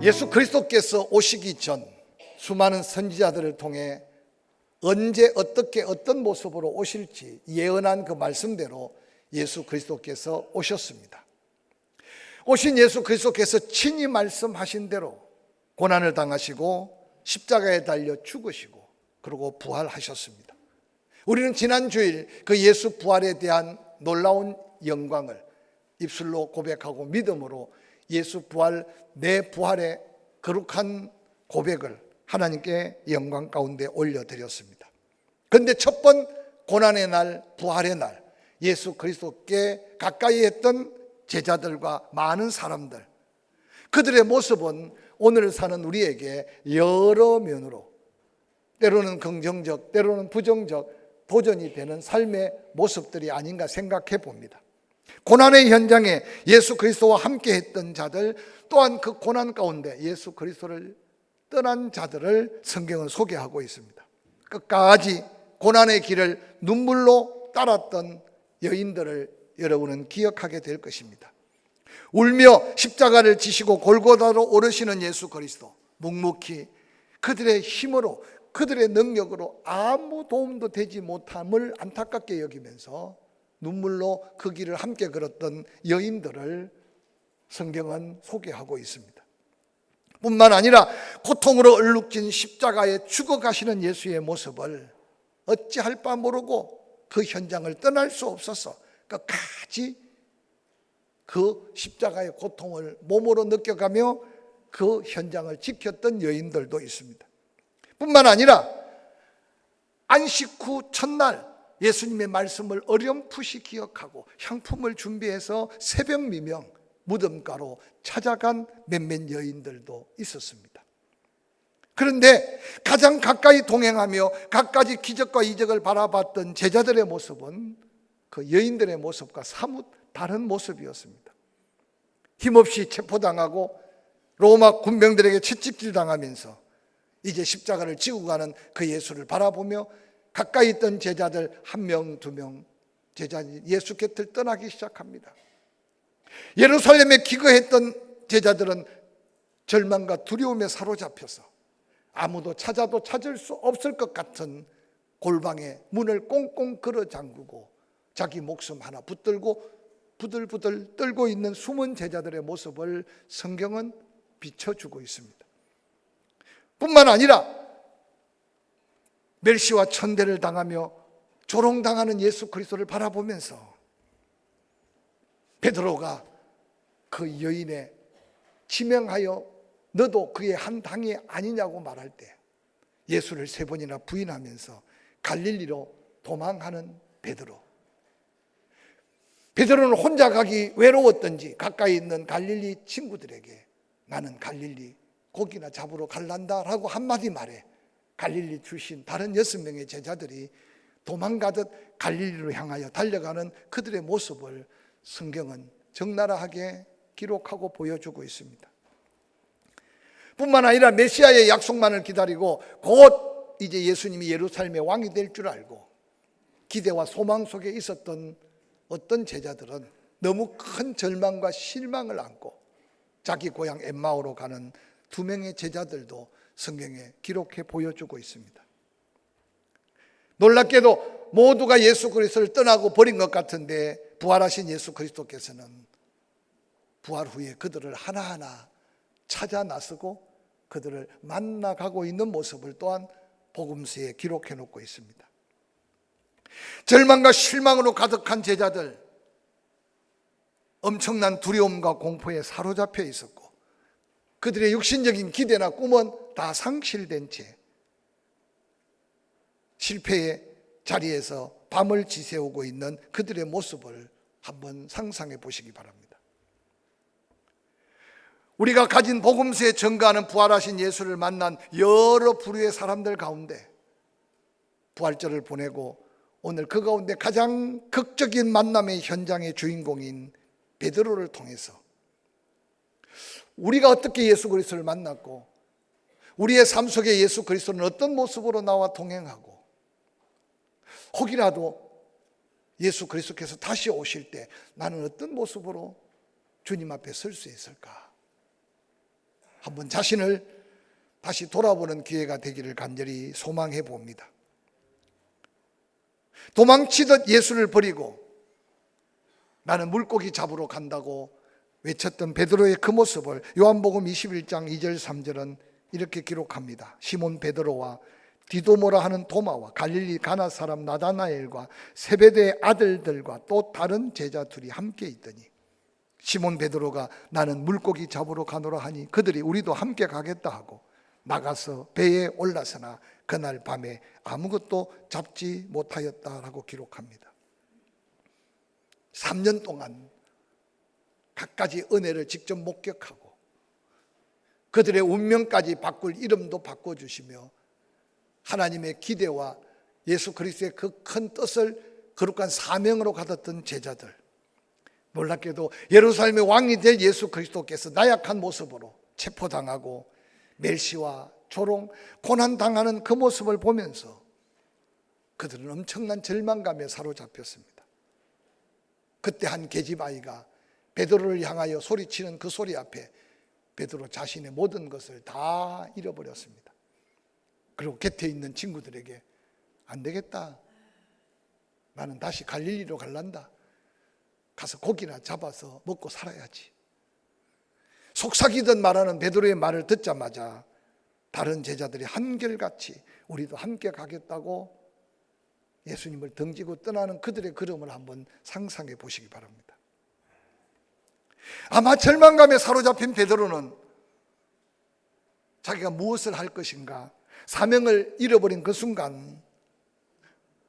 예수 그리스도께서 오시기 전 수많은 선지자들을 통해 언제 어떻게 어떤 모습으로 오실지 예언한 그 말씀대로 예수 그리스도께서 오셨습니다. 오신 예수 그리스도께서 친히 말씀하신 대로 고난을 당하시고 십자가에 달려 죽으시고 그리고 부활하셨습니다. 우리는 지난 주일 그 예수 부활에 대한 놀라운 영광을 입술로 고백하고 믿음으로 예수 부활, 내 부활의 거룩한 고백을 하나님께 영광 가운데 올려드렸습니다. 그런데 첫 번 고난의 날, 부활의 날, 예수 그리스도께 가까이 했던 제자들과 많은 사람들, 그들의 모습은 오늘 사는 우리에게 여러 면으로 때로는 긍정적, 때로는 부정적 도전이 되는 삶의 모습들이 아닌가 생각해 봅니다. 고난의 현장에 예수 그리스도와 함께 했던 자들, 또한 그 고난 가운데 예수 그리스도를 떠난 자들을 성경은 소개하고 있습니다. 끝까지 고난의 길을 눈물로 따랐던 여인들을 여러분은 기억하게 될 것입니다. 울며 십자가를 지시고 골고다로 오르시는 예수 그리스도, 묵묵히 그들의 힘으로, 그들의 능력으로 아무 도움도 되지 못함을 안타깝게 여기면서 눈물로 그 길을 함께 걸었던 여인들을 성경은 소개하고 있습니다. 뿐만 아니라 고통으로 얼룩진 십자가에 죽어가시는 예수의 모습을 어찌할 바 모르고 그 현장을 떠날 수 없어서 끝까지 그 십자가의 고통을 몸으로 느껴가며 그 현장을 지켰던 여인들도 있습니다. 뿐만 아니라 안식 후 첫날 예수님의 말씀을 어렴풋이 기억하고 향품을 준비해서 새벽 미명 무덤가로 찾아간 몇몇 여인들도 있었습니다. 그런데 가장 가까이 동행하며 갖가지 기적과 이적을 바라봤던 제자들의 모습은 그 여인들의 모습과 사뭇 다른 모습이었습니다. 힘없이 체포당하고 로마 군병들에게 채찍질 당하면서 이제 십자가를 지고 가는 그 예수를 바라보며 가까이 있던 제자들 한 명, 두 명 제자들이 예수 곁을 떠나기 시작합니다. 예루살렘에 기거했던 제자들은 절망과 두려움에 사로잡혀서 아무도 찾아도 찾을 수 없을 것 같은 골방에 문을 꽁꽁 걸어 잠그고 자기 목숨 하나 붙들고 부들부들 떨고 있는 숨은 제자들의 모습을 성경은 비춰주고 있습니다. 뿐만 아니라 멸시와 천대를 당하며 조롱당하는 예수 그리스도를 바라보면서 베드로가 그 여인에 지명하여 너도 그의 한 당이 아니냐고 말할 때 예수를 3번이나 부인하면서 갈릴리로 도망하는 베드로. 베드로는 혼자 가기 외로웠던지 가까이 있는 갈릴리 친구들에게 나는 갈릴리 고기나 잡으러 갈란다라고 한마디 말해 갈릴리 출신 다른 6명의 제자들이 도망가듯 갈릴리로 향하여 달려가는 그들의 모습을 성경은 적나라하게 기록하고 보여주고 있습니다. 뿐만 아니라 메시아의 약속만을 기다리고 곧 이제 예수님이 예루살렘의 왕이 될 줄 알고 기대와 소망 속에 있었던 어떤 제자들은 너무 큰 절망과 실망을 안고 자기 고향 엠마오로 가는 2명의 제자들도 성경에 기록해 보여주고 있습니다. 놀랍게도 모두가 예수 그리스도를 떠나고 버린 것 같은데 부활하신 예수 그리스도께서는 부활 후에 그들을 하나하나 찾아 나서고 그들을 만나가고 있는 모습을 또한 복음서에 기록해 놓고 있습니다. 절망과 실망으로 가득한 제자들, 엄청난 두려움과 공포에 사로잡혀 있었고 그들의 육신적인 기대나 꿈은 다 상실된 채 실패의 자리에서 밤을 지새우고 있는 그들의 모습을 한번 상상해 보시기 바랍니다. 우리가 가진 복음서에 증거하는 부활하신 예수를 만난 여러 부류의 사람들 가운데 부활절을 보내고 오늘 그 가운데 가장 극적인 만남의 현장의 주인공인 베드로를 통해서 우리가 어떻게 예수 그리스도를 만났고 우리의 삶 속에 예수 그리스도는 어떤 모습으로 나와 동행하고 혹이라도 예수 그리스도께서 다시 오실 때 나는 어떤 모습으로 주님 앞에 설 수 있을까? 한번 자신을 다시 돌아보는 기회가 되기를 간절히 소망해 봅니다. 도망치듯 예수를 버리고 나는 물고기 잡으러 간다고 외쳤던 베드로의 그 모습을 요한복음 21장 2절 3절은 이렇게 기록합니다. 시몬 베드로와 디도모라 하는 도마와 갈릴리 가나 사람 나다나엘과 세베대의 아들들과 또 다른 제자 둘이 함께 있더니 시몬 베드로가 나는 물고기 잡으러 가노라 하니 그들이 우리도 함께 가겠다 하고 나가서 배에 올라서나 그날 밤에 아무것도 잡지 못하였다라고 기록합니다. 3년 동안 갖가지 은혜를 직접 목격하고 그들의 운명까지 바꿀 이름도 바꿔주시며 하나님의 기대와 예수 그리스도의 그 큰 뜻을 거룩한 사명으로 가졌던 제자들, 놀랍게도 예루살렘의 왕이 될 예수 그리스도께서 나약한 모습으로 체포당하고 멸시와 조롱, 고난당하는 그 모습을 보면서 그들은 엄청난 절망감에 사로잡혔습니다. 그때 한 계집아이가 베드로를 향하여 소리치는 그 소리 앞에 베드로 자신의 모든 것을 다 잃어버렸습니다. 그리고 곁에 있는 친구들에게 안 되겠다, 나는 다시 갈릴리로 갈란다, 가서 고기나 잡아서 먹고 살아야지. 속삭이던 말하는 베드로의 말을 듣자마자 다른 제자들이 한결같이 우리도 함께 가겠다고 예수님을 등지고 떠나는 그들의 걸음을 한번 상상해 보시기 바랍니다. 아마 절망감에 사로잡힌 베드로는 자기가 무엇을 할 것인가, 사명을 잃어버린 그 순간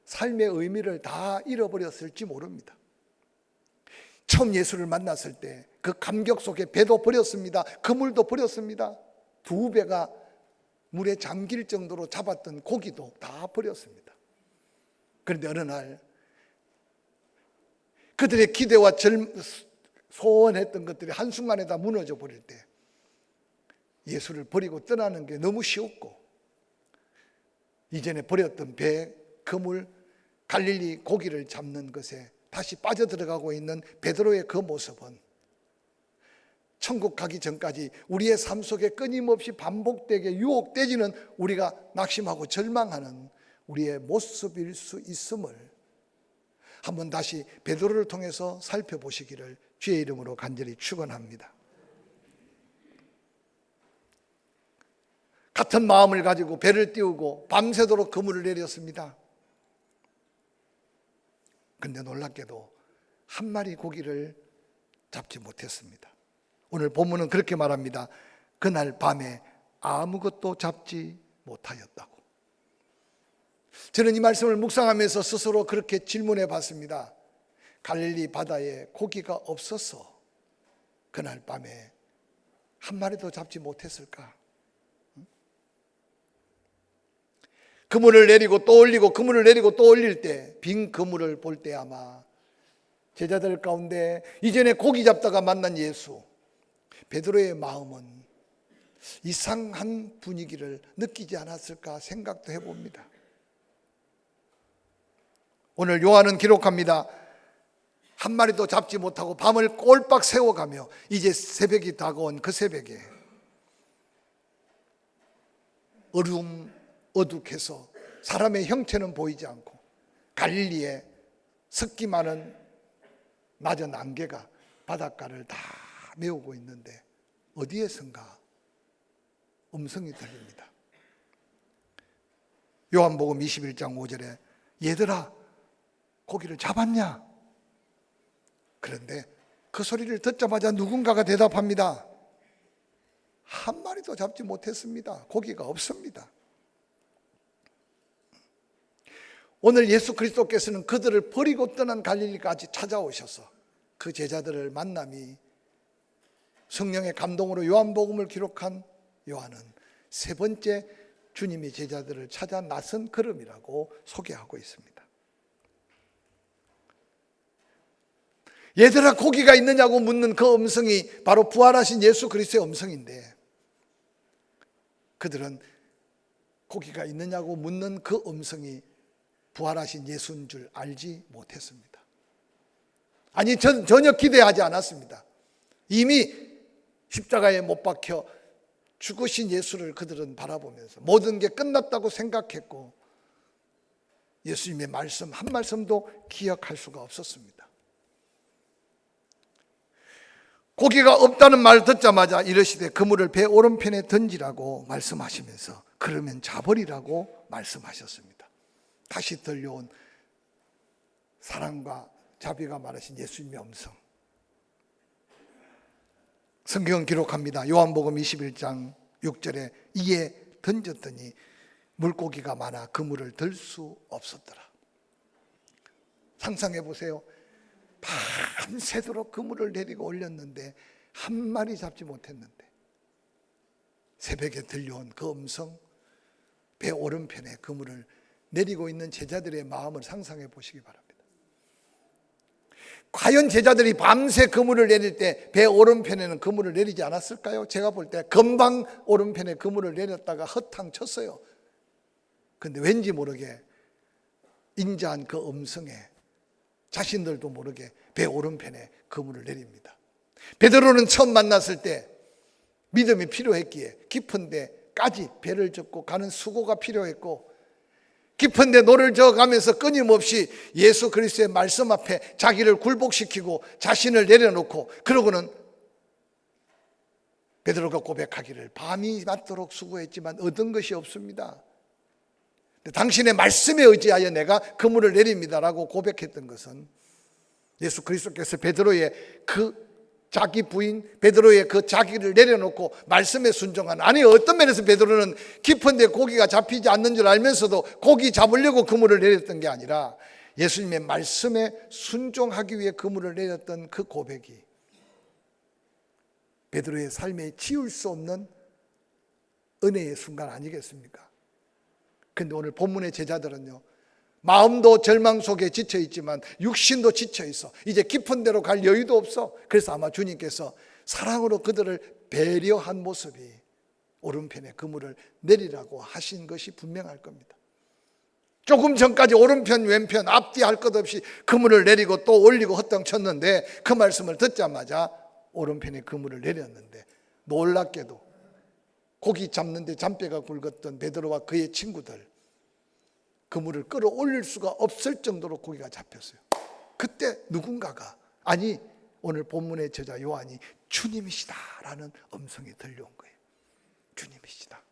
삶의 의미를 다 잃어버렸을지 모릅니다. 처음 예수를 만났을 때 그 감격 속에 배도 버렸습니다. 그물도 버렸습니다. 2배가 물에 잠길 정도로 잡았던 고기도 다 버렸습니다. 그런데 어느 날 그들의 기대와 소원했던 것들이 한순간에 다 무너져 버릴 때 예수를 버리고 떠나는 게 너무 쉬웠고 이전에 버렸던 배, 그물, 갈릴리 고기를 잡는 것에 다시 빠져들어가고 있는 베드로의 그 모습은 천국 가기 전까지 우리의 삶 속에 끊임없이 반복되게 유혹되지는 우리가 낙심하고 절망하는 우리의 모습일 수 있음을 한번 다시 베드로를 통해서 살펴보시기를 주의 이름으로 간절히 축원합니다. 같은 마음을 가지고 배를 띄우고 밤새도록 그물을 내렸습니다. 그런데 놀랍게도 한 마리 고기를 잡지 못했습니다. 오늘 본문은 그렇게 말합니다. 그날 밤에 아무것도 잡지 못하였다고. 저는 이 말씀을 묵상하면서 스스로 그렇게 질문해 봤습니다. 갈릴리 바다에 고기가 없어서 그날 밤에 한 마리도 잡지 못했을까? 그물을 내리고 또 올리고 그물을 내리고 또 올릴 때 빈 그물을 볼 때 아마 제자들 가운데 이전에 고기 잡다가 만난 예수, 베드로의 마음은 이상한 분위기를 느끼지 않았을까 생각도 해봅니다. 오늘 요한은 기록합니다. 한 마리도 잡지 못하고 밤을 꼴박 새워가며 이제 새벽이 다가온 그 새벽에 어둑해서 사람의 형체는 보이지 않고 갈릴리에 습기 많은 낮은 안개가 바닷가를 다 메우고 있는데 어디에선가 음성이 들립니다. 요한복음 21장 5절에 얘들아 고기를 잡았냐? 그런데 그 소리를 듣자마자 누군가가 대답합니다. 한 마리도 잡지 못했습니다. 고기가 없습니다. 오늘 예수 그리스도께서는 그들을 버리고 떠난 갈릴리까지 찾아오셔서 그 제자들을 만남이 성령의 감동으로 요한복음을 기록한 요한은 세 번째 주님이 제자들을 찾아 나선 걸음이라고 소개하고 있습니다. 얘들아 고기가 있느냐고 묻는 그 음성이 바로 부활하신 예수 그리스도의 음성인데 그들은 고기가 있느냐고 묻는 그 음성이 부활하신 예수인 줄 알지 못했습니다. 아니 전혀 기대하지 않았습니다. 이미 십자가에 못 박혀 죽으신 예수를 그들은 바라보면서 모든 게 끝났다고 생각했고 예수님의 말씀 한 말씀도 기억할 수가 없었습니다. 고기가 없다는 말 듣자마자 이르시되 그물을 배 오른편에 던지라고 말씀하시면서 그러면 자버리라고 말씀하셨습니다. 다시 들려온 사랑과 자비가 많으신 예수님의 음성. 성경은 기록합니다. 요한복음 21장 6절에 이에 던졌더니 물고기가 많아 그물을 들 수 없었더라. 상상해 보세요. 밤새도록 그물을 내리고 올렸는데 한 마리 잡지 못했는데 새벽에 들려온 그 음성, 배 오른편에 그물을 내리고 있는 제자들의 마음을 상상해 보시기 바랍니다. 과연 제자들이 밤새 그물을 내릴 때 배 오른편에는 그물을 내리지 않았을까요? 제가 볼 때 금방 오른편에 그물을 내렸다가 허탕 쳤어요. 그런데 왠지 모르게 인자한 그 음성에 자신들도 모르게 배 오른편에 그물을 내립니다. 베드로는 처음 만났을 때 믿음이 필요했기에 깊은 데까지 배를 젓고 가는 수고가 필요했고 깊은 데 노를 저어가면서 끊임없이 예수 그리스도의 말씀 앞에 자기를 굴복시키고 자신을 내려놓고 그러고는 베드로가 고백하기를 밤이 맞도록 수고했지만 얻은 것이 없습니다. 당신의 말씀에 의지하여 내가 그물을 내립니다라고 고백했던 것은 예수 그리스도께서 베드로의 그 자기 부인 베드로의 그 자기를 내려놓고 말씀에 순종한, 아니 어떤 면에서 베드로는 깊은 데 고기가 잡히지 않는 줄 알면서도 고기 잡으려고 그물을 내렸던 게 아니라 예수님의 말씀에 순종하기 위해 그물을 내렸던 그 고백이 베드로의 삶에 지울 수 없는 은혜의 순간 아니겠습니까? 그런데 오늘 본문의 제자들은요, 마음도 절망 속에 지쳐 있지만 육신도 지쳐 있어. 이제 깊은 데로 갈 여유도 없어. 그래서 아마 주님께서 사랑으로 그들을 배려한 모습이 오른편에 그물을 내리라고 하신 것이 분명할 겁니다. 조금 전까지 오른편 왼편 앞뒤 할 것 없이 그물을 내리고 또 올리고 헛땅쳤는데 그 말씀을 듣자마자 오른편에 그물을 내렸는데 놀랍게도 고기 잡는데 잔뼈가 굵었던 베드로와 그의 친구들 그물을 끌어올릴 수가 없을 정도로 고기가 잡혔어요. 그때 누군가가, 아니 오늘 본문의 저자 요한이 주님이시다라는 음성이 들려온 거예요. 주님이시다.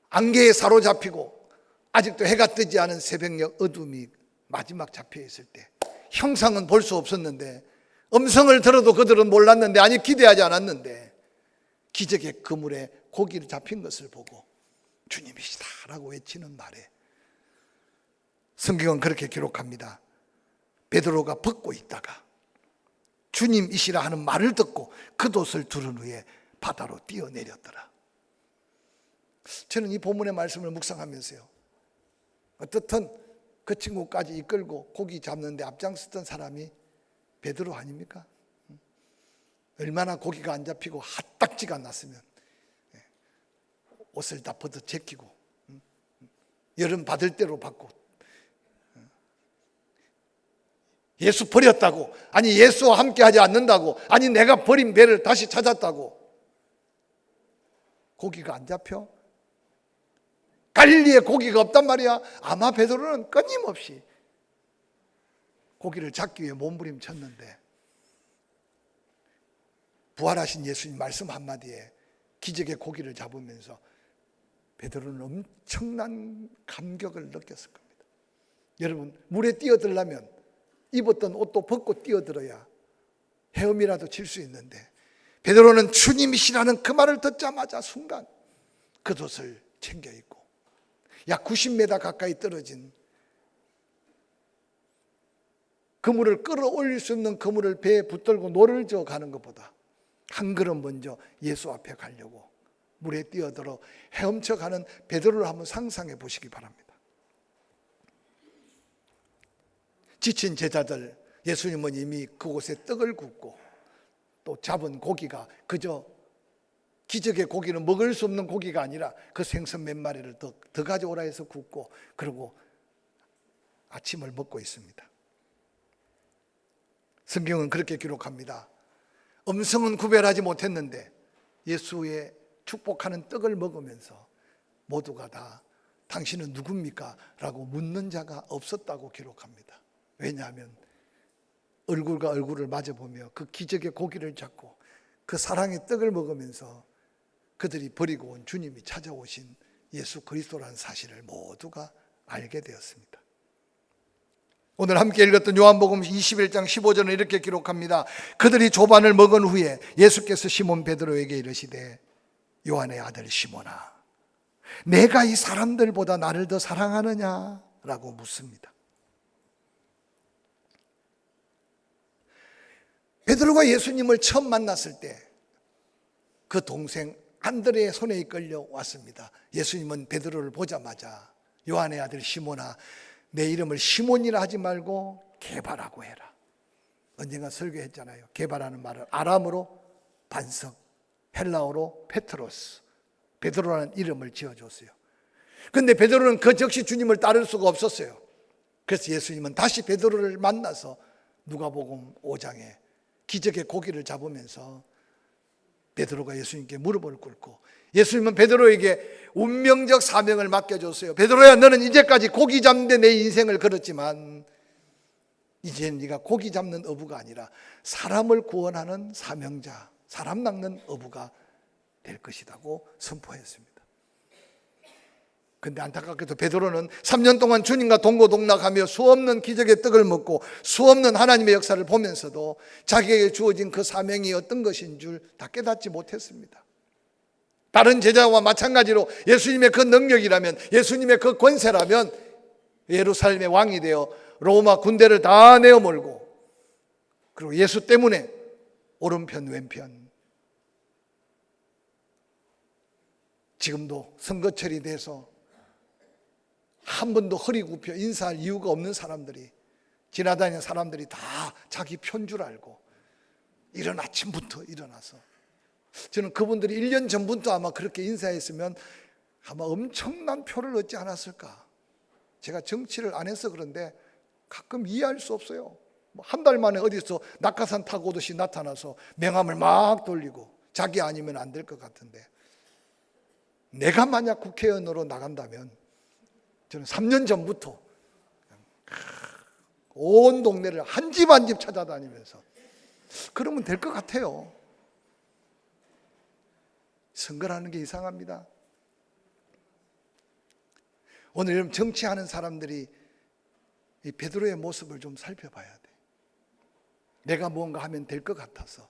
안개에 사로잡히고 아직도 해가 뜨지 않은 새벽녘 어둠이 마지막 잡혀 있을 때 형상은 볼 수 없었는데 음성을 들어도 그들은 몰랐는데, 아니 기대하지 않았는데 기적의 그물에 고기를 잡힌 것을 보고 주님이시다라고 외치는 말에 성경은 그렇게 기록합니다. 베드로가 벗고 있다가 주님이시라 하는 말을 듣고 겉옷을 두른 후에 바다로 뛰어내렸더라. 저는 이 본문의 말씀을 묵상하면서요, 어떻든 그 친구까지 이끌고 고기 잡는데 앞장섰던 사람이 베드로 아닙니까? 얼마나 고기가 안 잡히고 핫딱지가 났으면 옷을 다 벗어 제끼고 여름 받을 대로 받고 예수 버렸다고, 아니 예수와 함께 하지 않는다고, 아니 내가 버린 배를 다시 찾았다고 고기가 안 잡혀? 갈릴리에 고기가 없단 말이야. 아마 베드로는 끊임없이 고기를 잡기 위해 몸부림쳤는데 부활하신 예수님 말씀 한마디에 기적의 고기를 잡으면서 베드로는 엄청난 감격을 느꼈을 겁니다. 여러분, 물에 뛰어들려면 입었던 옷도 벗고 뛰어들어야 헤엄이라도 칠 수 있는데 베드로는 주님이시라는 그 말을 듣자마자 순간 겉옷을 챙겨 입고 약 90m 가까이 떨어진 그물을 끌어올릴 수 있는 그물을 배에 붙들고 노를 저어 가는 것보다 한 걸음 먼저 예수 앞에 가려고 물에 뛰어들어 헤엄쳐 가는 베드로를 한번 상상해 보시기 바랍니다. 지친 제자들, 예수님은 이미 그곳에 떡을 굽고 또 잡은 고기가 그저 기적의 고기는 먹을 수 없는 고기가 아니라 그 생선 몇 마리를 더 가져오라 해서 굽고 그리고 아침을 먹고 있습니다. 성경은 그렇게 기록합니다. 음성은 구별하지 못했는데 예수의 축복하는 떡을 먹으면서 모두가 다 당신은 누굽니까? 라고 묻는 자가 없었다고 기록합니다. 왜냐하면 얼굴과 얼굴을 마주보며 그 기적의 고기를 잡고 그 사랑의 떡을 먹으면서 그들이 버리고 온 주님이 찾아오신 예수 그리스도라는 사실을 모두가 알게 되었습니다. 오늘 함께 읽었던 요한복음 21장 15절은 이렇게 기록합니다. 그들이 조반을 먹은 후에 예수께서 시몬 베드로에게 이르시되 요한의 아들 시몬아, 내가 이 사람들보다 나를 더 사랑하느냐? 라고 묻습니다. 베드로가 예수님을 처음 만났을 때 그 동생 안드레의 손에 이끌려 왔습니다. 예수님은 베드로를 보자마자 요한의 아들 시몬아, 내 이름을 시몬이라 하지 말고 게바라고 해라. 언젠가 설교했잖아요. 게바라는 말은 아람어로 반석, 헬라어로 페트로스, 베드로라는 이름을 지어줬어요. 그런데 베드로는 그 즉시 주님을 따를 수가 없었어요. 그래서 예수님은 다시 베드로를 만나서 누가복음 5장에 기적의 고기를 잡으면서 베드로가 예수님께 무릎을 꿇고 예수님은 베드로에게 운명적 사명을 맡겨줬어요. 베드로야, 너는 이제까지 고기 잡는 데 내 인생을 걸었지만 이제는 네가 고기 잡는 어부가 아니라 사람을 구원하는 사명자, 사람 낚는 어부가 될 것이라고 선포했습니다. 그런데 안타깝게도 베드로는 3년 동안 주님과 동고동락하며 수없는 기적의 떡을 먹고 수없는 하나님의 역사를 보면서도 자기에게 주어진 그 사명이 어떤 것인 줄 다 깨닫지 못했습니다. 다른 제자와 마찬가지로 예수님의 그 능력이라면, 예수님의 그 권세라면 예루살렘의 왕이 되어 로마 군대를 다 내어몰고, 그리고 예수 때문에 오른편 왼편, 지금도 선거철이 돼서 한 번도 허리 굽혀 인사할 이유가 없는 사람들이, 지나다니는 사람들이 다 자기 편 줄 알고 이른 아침부터 일어나서, 저는 그분들이 1년 전부터 아마 그렇게 인사했으면 아마 엄청난 표를 얻지 않았을까. 제가 정치를 안 해서 그런데 가끔 이해할 수 없어요. 한 달 만에 어디서 낙하산 타고 오듯이 나타나서 명함을 막 돌리고 자기 아니면 안 될 것 같은데, 내가 만약 국회의원으로 나간다면 저는 3년 전부터 온 동네를 한 집 한 집 찾아다니면서 그러면 될 것 같아요. 선거라는 게 이상합니다. 오늘 여러분, 정치하는 사람들이 이 베드로의 모습을 좀 살펴봐야 돼. 내가 뭔가 하면 될 것 같아서,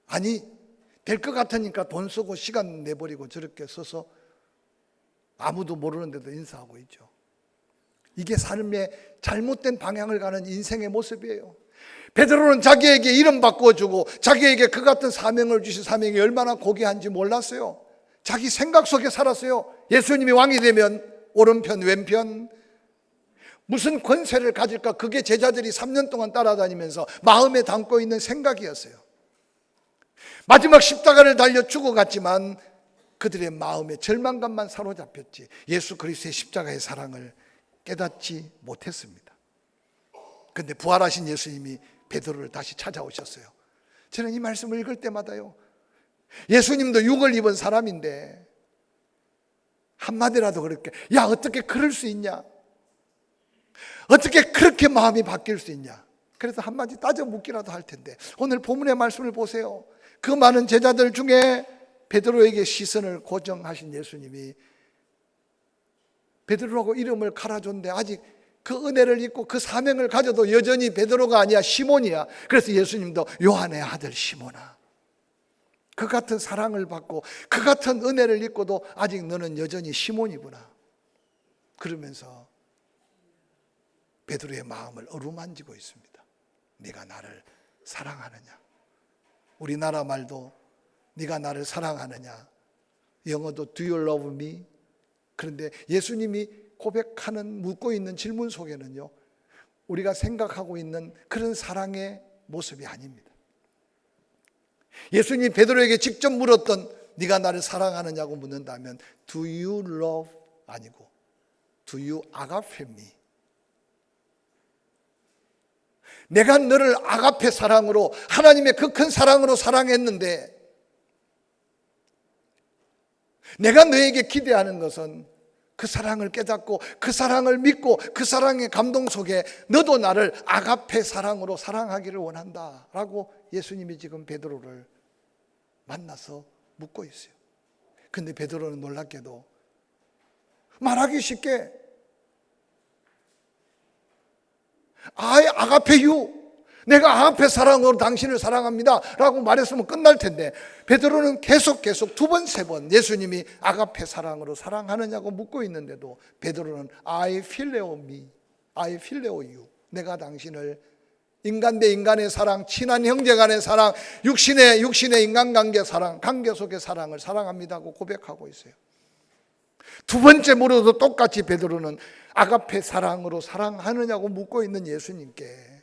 아니 될 것 같으니까 돈 쓰고 시간 내버리고 저렇게 써서 아무도 모르는데도 인사하고 있죠. 이게 삶의 잘못된 방향을 가는 인생의 모습이에요. 베드로는 자기에게 이름 바꿔주고 자기에게 그 같은 사명을 주신 사명이 얼마나 고귀한지 몰랐어요. 자기 생각 속에 살았어요. 예수님이 왕이 되면 오른편 왼편, 무슨 권세를 가질까, 그게 제자들이 3년 동안 따라다니면서 마음에 담고 있는 생각이었어요. 마지막 십자가를 달려 죽어갔지만 그들의 마음에 절망감만 사로잡혔지 예수 그리스도의 십자가의 사랑을 깨닫지 못했습니다. 그런데 부활하신 예수님이 베드로를 다시 찾아오셨어요. 저는 이 말씀을 읽을 때마다요, 예수님도 육을 입은 사람인데 한마디라도 그렇게, 야 어떻게 그럴 수 있냐, 어떻게 그렇게 마음이 바뀔 수 있냐, 그래서 한마디 따져 묻기라도 할 텐데, 오늘 본문의 말씀을 보세요. 그 많은 제자들 중에 베드로에게 시선을 고정하신 예수님이 베드로라고 이름을 갈아줬는데 아직 그 은혜를 잊고 그 사명을 가져도 여전히 베드로가 아니야 시몬이야. 그래서 예수님도 요한의 아들 시몬아, 그 같은 사랑을 받고 그 같은 은혜를 잊고도 아직 너는 여전히 시몬이구나. 그러면서 베드로의 마음을 어루만지고 있습니다. 네가 나를 사랑하느냐. 우리나라 말도 네가 나를 사랑하느냐, 영어도 Do you love me? 그런데 예수님이 고백하는, 묻고 있는 질문 속에는요, 우리가 생각하고 있는 그런 사랑의 모습이 아닙니다. 예수님이 베드로에게 직접 물었던 네가 나를 사랑하느냐고 묻는다면 Do you love 아니고 Do you agape me? 내가 너를 아가페 사랑으로, 하나님의 그 큰 사랑으로 사랑했는데 내가 너에게 기대하는 것은 그 사랑을 깨닫고 그 사랑을 믿고 그 사랑의 감동 속에 너도 나를 아가페 사랑으로 사랑하기를 원한다 라고 예수님이 지금 베드로를 만나서 묻고 있어요. 근데 베드로는 놀랍게도 말하기 쉽게 아가페유, 내가 아가페 사랑으로 당신을 사랑합니다 라고 말했으면 끝날 텐데 베드로는 계속 두 번, 세 번 예수님이 아가페 사랑으로 사랑하느냐고 묻고 있는데도 베드로는 I phileo me, I phileo you, 내가 당신을 인간 대 인간의 사랑, 친한 형제 간의 사랑, 육신의 인간관계 사랑, 관계 속의 사랑을 사랑합니다고 고백하고 있어요. 두 번째 물어도 똑같이 베드로는 아가페 사랑으로 사랑하느냐고 묻고 있는 예수님께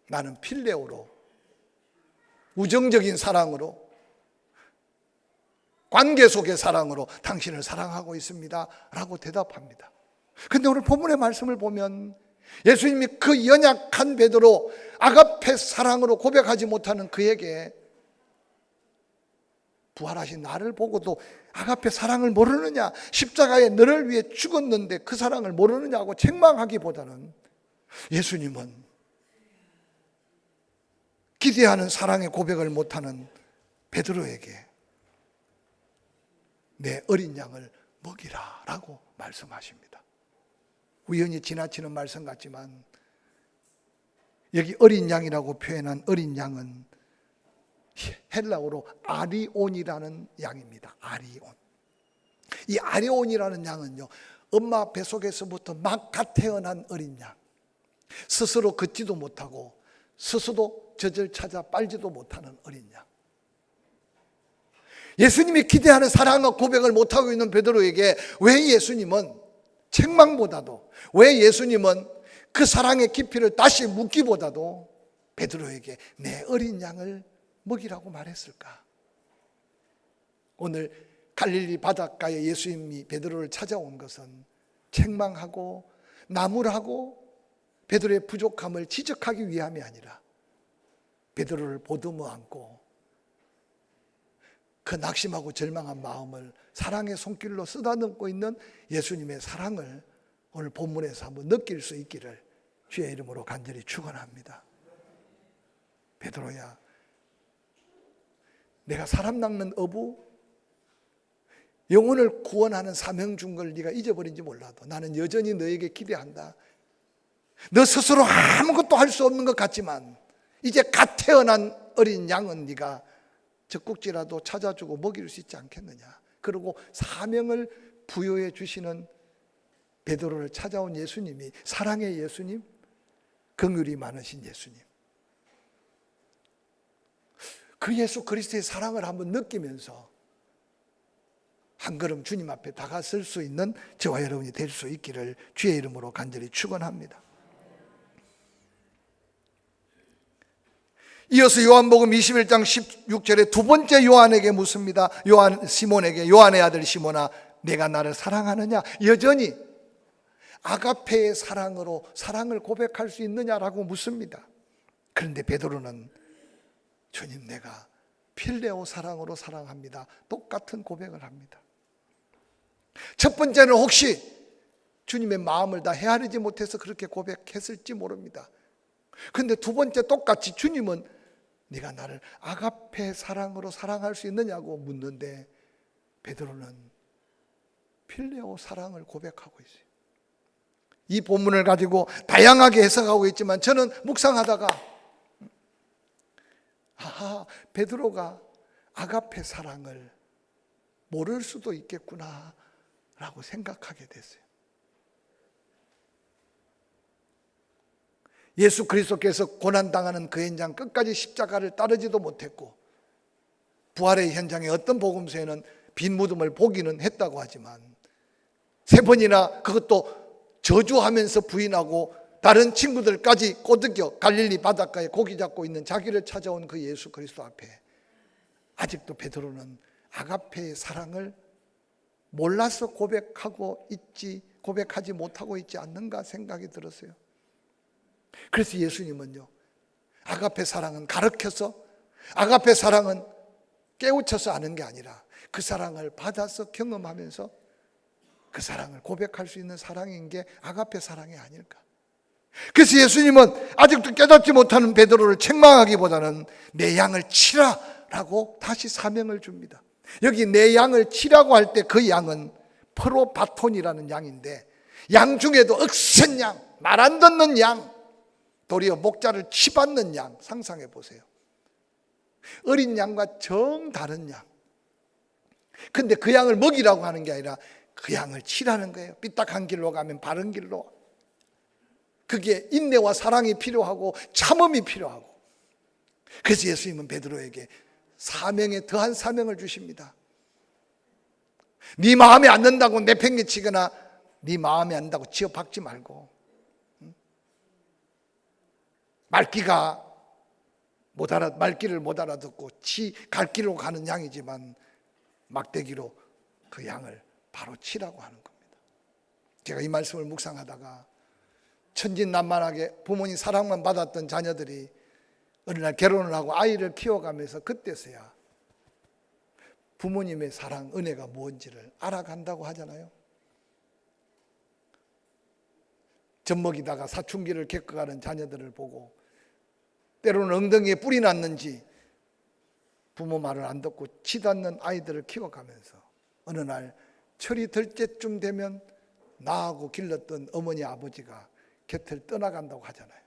나는 필레오로, 우정적인 사랑으로, 관계 속의 사랑으로 당신을 사랑하고 있습니다 라고 대답합니다. 그런데 오늘 본문의 말씀을 보면 예수님이 그 연약한 베드로, 아가페 사랑으로 고백하지 못하는 그에게 부활하신 나를 보고도 아가페 사랑을 모르느냐, 십자가에 너를 위해 죽었는데 그 사랑을 모르느냐고 책망하기보다는 예수님은 기대하는 사랑의 고백을 못하는 베드로에게 내 어린 양을 먹이라 라고 말씀하십니다. 우연히 지나치는 말씀 같지만 여기 어린 양이라고 표현한 어린 양은 헬라어로 아리온이라는 양입니다. 아리온. 이 아리온이라는 양은요, 엄마 뱃속에서부터 막 갓 태어난 어린 양, 스스로 걷지도 못하고 스스로 젖을 찾아 빨지도 못하는 어린 양. 예수님이 기대하는 사랑과 고백을 못하고 있는 베드로에게 왜 예수님은 책망보다도, 왜 예수님은 그 사랑의 깊이를 다시 묻기보다도 베드로에게 내 어린 양을 먹이라고 말했을까? 오늘 갈릴리 바닷가에 예수님이 베드로를 찾아온 것은 책망하고 나무라고 베드로의 부족함을 지적하기 위함이 아니라 베드로를 보듬어 안고 그 낙심하고 절망한 마음을 사랑의 손길로 쓰다듬고 있는 예수님의 사랑을 오늘 본문에서 한번 느낄 수 있기를 주의 이름으로 간절히 축원합니다. 베드로야, 내가 사람 낚는 어부, 영혼을 구원하는 사명 준 걸 네가 잊어버린지 몰라도 나는 여전히 너에게 기대한다. 너 스스로 아무것도 할 수 없는 것 같지만 이제 갓 태어난 어린 양은 네가 젖꼭지라도 찾아주고 먹일 수 있지 않겠느냐. 그리고 사명을 부여해 주시는 베드로를 찾아온 예수님이 사랑의 예수님, 긍휼이 많으신 예수님, 그 예수 그리스도의 사랑을 한번 느끼면서 한 걸음 주님 앞에 다가설 수 있는 저와 여러분이 될 수 있기를 주의 이름으로 간절히 축원합니다. 이어서 요한복음 21장 16절에 두 번째 요한에게 묻습니다. 시몬에게, 요한의 아들 시몬아, 내가 나를 사랑하느냐? 여전히 아가페의 사랑으로 사랑을 고백할 수 있느냐라고 묻습니다. 그런데 베드로는 주님, 내가 필레오 사랑으로 사랑합니다. 똑같은 고백을 합니다. 첫 번째는 혹시 주님의 마음을 다 헤아리지 못해서 그렇게 고백했을지 모릅니다. 그런데 두 번째 똑같이 주님은 네가 나를 아가페 사랑으로 사랑할 수 있느냐고 묻는데 베드로는 필레오 사랑을 고백하고 있어요. 이 본문을 가지고 다양하게 해석하고 있지만 저는 묵상하다가 베드로가 아가페 사랑을 모를 수도 있겠구나 라고 생각하게 됐어요. 예수 그리스도께서 고난당하는 그 현장 끝까지 십자가를 따르지도 못했고 부활의 현장에 어떤 복음서에는 빈 무덤을 보기는 했다고 하지만 세 번이나 그것도 저주하면서 부인하고 다른 친구들까지 꼬드겨 갈릴리 바닷가에 고기 잡고 있는 자기를 찾아온 그 예수 그리스도 앞에 아직도 베드로는 아가페의 사랑을 몰라서 고백하지 못하고 있지 않는가 생각이 들었어요. 그래서 예수님은요, 아가페 사랑은 가르쳐서, 아가페 사랑은 깨우쳐서 아는 게 아니라 그 사랑을 받아서 경험하면서 그 사랑을 고백할 수 있는 사랑인 게 아가페 사랑이 아닐까. 그래서 예수님은 아직도 깨닫지 못하는 베드로를 책망하기보다는 내 양을 치라라고 다시 사명을 줍니다. 여기 내 양을 치라고 할 때 그 양은 프로바톤이라는 양인데, 양 중에도 억센 양, 말 안 듣는 양, 도리어 목자를 치받는 양, 상상해 보세요. 어린 양과 정 다른 양. 근데 그 양을 먹이라고 하는 게 아니라 그 양을 치라는 거예요. 삐딱한 길로 가면 바른 길로. 그게 인내와 사랑이 필요하고 참음이 필요하고. 그래서 예수님은 베드로에게 사명에 더한 사명을 주십니다. 네 마음에 안 든다고 내팽개치거나 네 마음에 안 든다고 지어박지 말고, 말귀를 못 알아듣고 갈 길로 가는 양이지만 막대기로 그 양을 바로 치라고 하는 겁니다. 제가 이 말씀을 묵상하다가 천진난만하게 부모님 사랑만 받았던 자녀들이 어느 날 결혼을 하고 아이를 키워가면서 그때서야 부모님의 사랑, 은혜가 뭔지를 알아간다고 하잖아요. 젖먹이다가 사춘기를 겪어가는 자녀들을 보고 때로는 엉덩이에 뿔이 났는지 부모 말을 안 듣고 치닫는 아이들을 키워가면서 어느 날 철이 들 때쯤 되면 나하고 길렀던 어머니 아버지가 곁을 떠나간다고 하잖아요.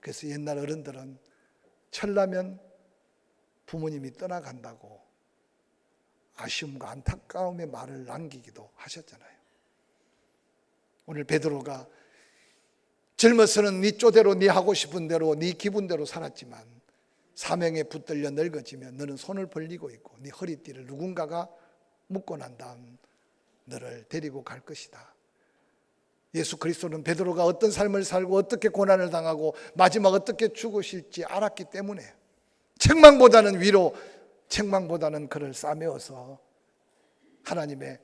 그래서 옛날 어른들은 철나면 부모님이 떠나간다고 아쉬움과 안타까움의 말을 남기기도 하셨잖아요. 오늘 베드로가 젊어서는 네 쪼대로 네 하고 싶은 대로 네 기분대로 살았지만 사명에 붙들려 늙어지면 너는 손을 벌리고 있고 네 허리띠를 누군가가 묶고 난 다음 너를 데리고 갈 것이다. 예수 그리스도는 베드로가 어떤 삶을 살고 어떻게 고난을 당하고 마지막 어떻게 죽으실지 알았기 때문에 책망보다는 위로, 책망보다는 그를 싸매어서 하나님의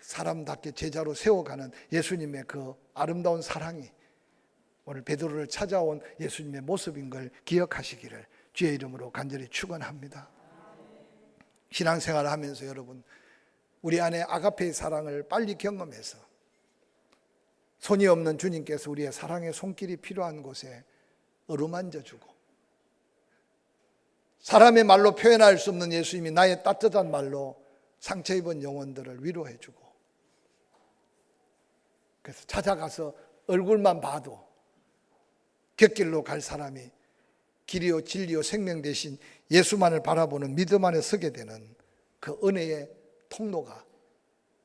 사람답게 제자로 세워가는 예수님의 그 아름다운 사랑이 오늘 베드로를 찾아온 예수님의 모습인 걸 기억하시기를 주의 이름으로 간절히 축원합니다. 신앙생활을 하면서 여러분, 우리 안에 아가페의 사랑을 빨리 경험해서 손이 없는 주님께서 우리의 사랑의 손길이 필요한 곳에 어루만져주고, 사람의 말로 표현할 수 없는 예수님이 나의 따뜻한 말로 상처 입은 영혼들을 위로해주고, 그래서 찾아가서 얼굴만 봐도 곁길로 갈 사람이 길이요 진리요 생명 대신 예수만을 바라보는 믿음 안에 서게 되는 그 은혜의 통로가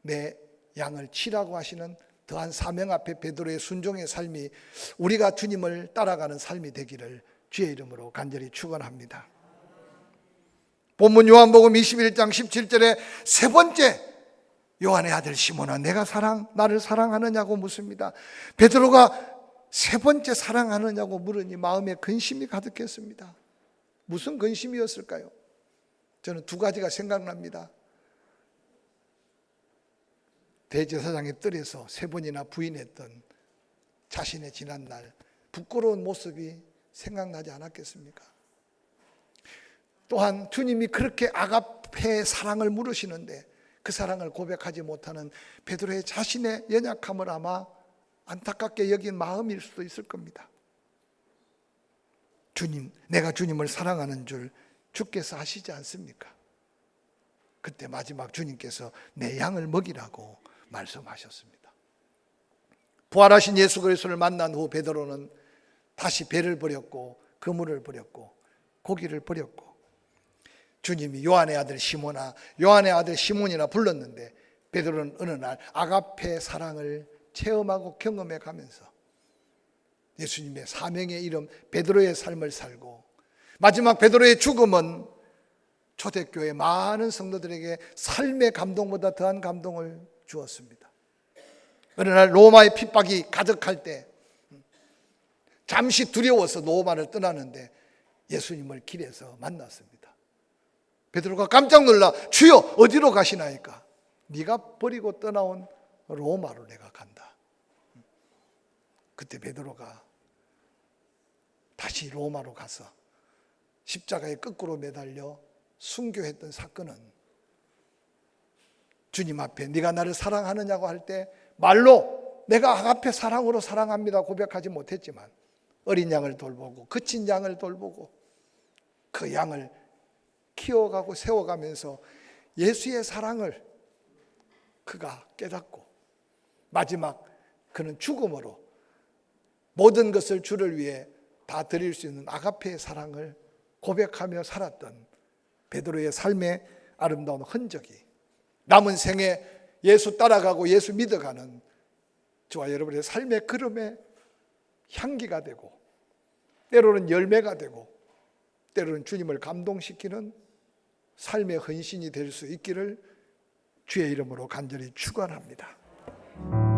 내 양을 치라고 하시는 더한 사명 앞에 베드로의 순종의 삶이 우리가 주님을 따라가는 삶이 되기를 주의 이름으로 간절히 축원합니다. 본문 요한복음 21장 17절에 세 번째, 요한의 아들 시몬아 내가 나를 사랑하느냐고 묻습니다. 베드로가 세 번째 사랑하느냐고 물으니 마음에 근심이 가득했습니다. 무슨 근심이었을까요? 저는 두 가지가 생각납니다. 대제사장의 뜰에서 세 번이나 부인했던 자신의 지난날 부끄러운 모습이 생각나지 않았겠습니까? 또한 주님이 그렇게 아가페의 사랑을 물으시는데 그 사랑을 고백하지 못하는 베드로의 자신의 연약함을 아마 안타깝게 여긴 마음일 수도 있을 겁니다. 주님, 내가 주님을 사랑하는 줄 주께서 아시지 않습니까? 그때 마지막 주님께서 내 양을 먹이라고 말씀하셨습니다. 부활하신 예수 그리스도를 만난 후 베드로는 다시 배를 버렸고 그물을 버렸고 고기를 버렸고 주님이 요한의 아들 시몬아, 요한의 아들 시몬이나 불렀는데 베드로는 어느 날 아가페 사랑을 체험하고 경험해 가면서 예수님의 사명의 이름 베드로의 삶을 살고 마지막 베드로의 죽음은 초대교회 많은 성도들에게 삶의 감동보다 더한 감동을 주었습니다. 어느 날 로마의 핍박이 가득할 때 잠시 두려워서 로마를 떠나는데 예수님을 길에서 만났습니다. 베드로가 깜짝 놀라 주여 어디로 가시나이까? 네가 버리고 떠나온 로마로 내가 간다. 그때 베드로가 다시 로마로 가서 십자가에 거꾸로 매달려 순교했던 사건은 주님 앞에 네가 나를 사랑하느냐고 할 때 말로 내가 아가페 사랑으로 사랑합니다 고백하지 못했지만 어린 양을 돌보고 그친 양을 돌보고 그 양을 키워가고 세워가면서 예수의 사랑을 그가 깨닫고 마지막 그는 죽음으로 모든 것을 주를 위해 다 드릴 수 있는 아가페의 사랑을 고백하며 살았던 베드로의 삶의 아름다운 흔적이 남은 생에 예수 따라가고 예수 믿어가는 저와 여러분의 삶의 걸음에 향기가 되고 때로는 열매가 되고 때로는 주님을 감동시키는 삶의 헌신이 될 수 있기를 주의 이름으로 간절히 축원합니다.